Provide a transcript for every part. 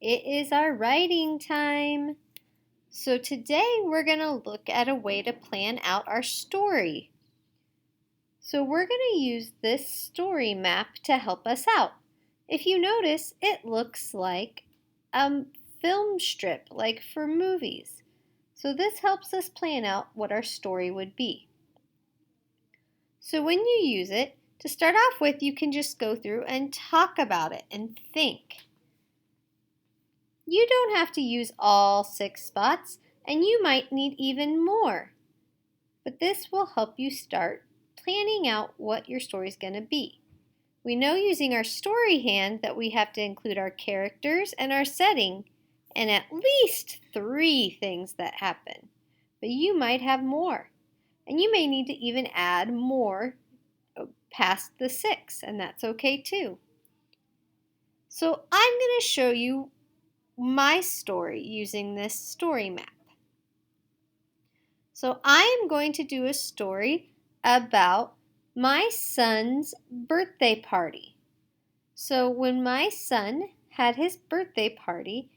It is our writing time. So today we're going to look at a way to plan out our story. So we're going to use this story map to help us out. If you notice, it looks like a film strip, like for movies. So this helps us plan out what our story would be. So when you use it, to start off with, you can just go through and talk about it and think. You don't have to use all 6 spots, and you might need even more. But this will help you start planning out what your story is going to be. We know using our story hand that we have to include our characters and our setting and at least 3 things that happen. But you might have more. And you may need to even add more past the 6, and that's okay too. So I'm going to show you my story using this story map. So I am going to do a story about my son's birthday party. So when my son had his birthday party,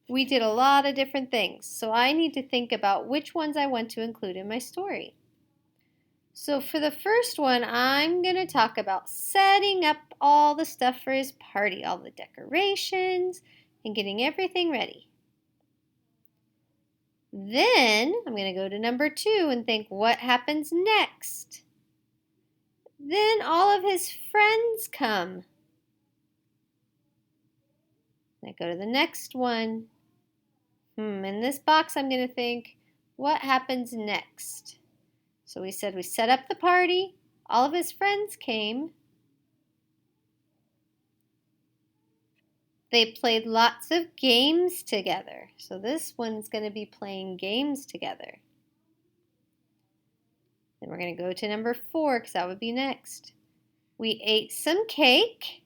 we did a lot of different things. So I need to think about which ones I want to include in my story. So for the first one, I'm going to talk about setting up all the stuff for his party, all the decorations, and getting everything ready. Then I'm going to go to number 2 and think what happens next. Then all of his friends come. I go to the next one. In this box I'm going to think what happens next. So we said we set up the party, all of his friends came. They played lots of games together. So this one's going to be playing games together. Then we're going to go to number 4 because that would be next. We ate some cake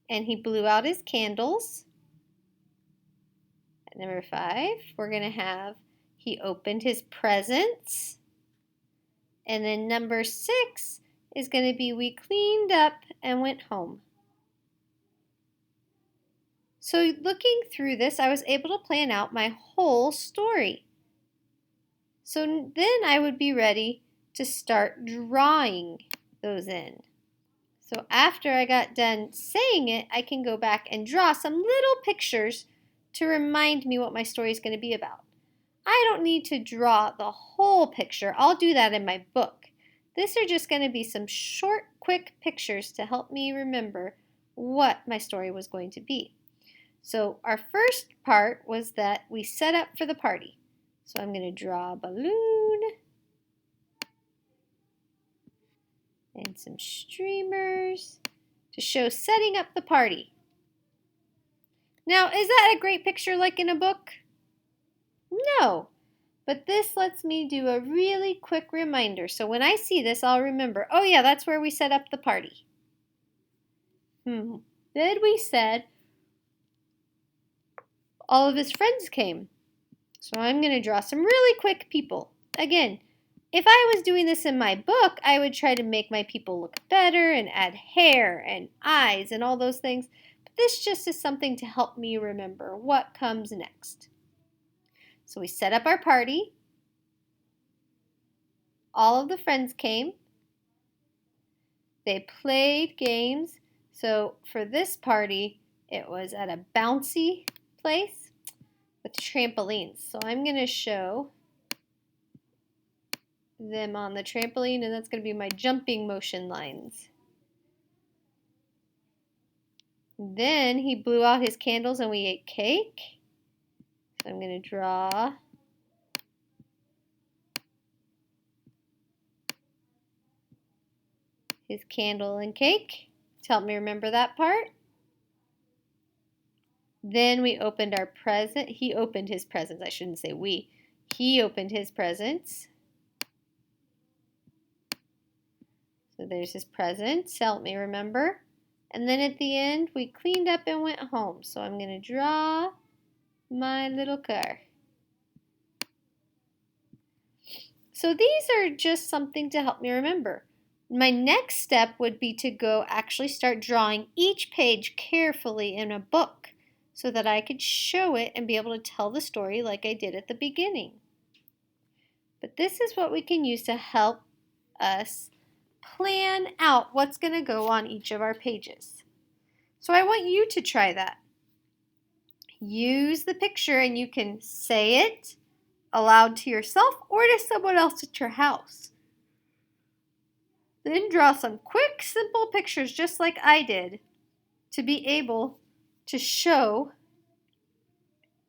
and he blew out his candles. At number 5, we're going to have he opened his presents. And then number 6 is going to be we cleaned up and went home. So looking through this, I was able to plan out my whole story. So then I would be ready to start drawing those in. So after I got done saying it, I can go back and draw some little pictures to remind me what my story is going to be about. I don't need to draw the whole picture. I'll do that in my book. These are just going to be some short, quick pictures to help me remember what my story was going to be. So our first part was that we set up for the party. So I'm going to draw a balloon and some streamers to show setting up the party. Now, is that a great picture like in a book? No, but this lets me do a really quick reminder. So when I see this, I'll remember, oh yeah, that's where we set up the party. Then we said all of his friends came. So I'm going to draw some really quick people. Again, if I was doing this in my book, I would try to make my people look better and add hair and eyes and all those things. But this just is something to help me remember what comes next. So we set up our party. All of the friends came. They played games. So for this party, it was at a bouncy place with trampolines. So I'm going to show them on the trampoline, and that's going to be my jumping motion lines. Then he blew out his candles and we ate cake. So I'm going to draw his candle and cake to help me remember that part. Then we opened our present. He opened his presents. I shouldn't say we. He opened his presents. So there's his presents. Help me remember. And then at the end, we cleaned up and went home. So I'm going to draw my little car. So these are just something to help me remember. My next step would be to go actually start drawing each page carefully in a book so that I could show it and be able to tell the story like I did at the beginning. But this is what we can use to help us plan out what's going to go on each of our pages. So I want you to try that. Use the picture and you can say it aloud to yourself or to someone else at your house. Then draw some quick, simple pictures just like I did to be able to show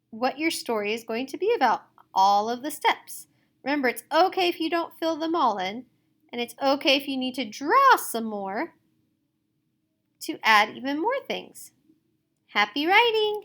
what your story is going to be about, all of the steps. Remember, it's okay if you don't fill them all in, and it's okay if you need to draw some more to add even more things. Happy writing!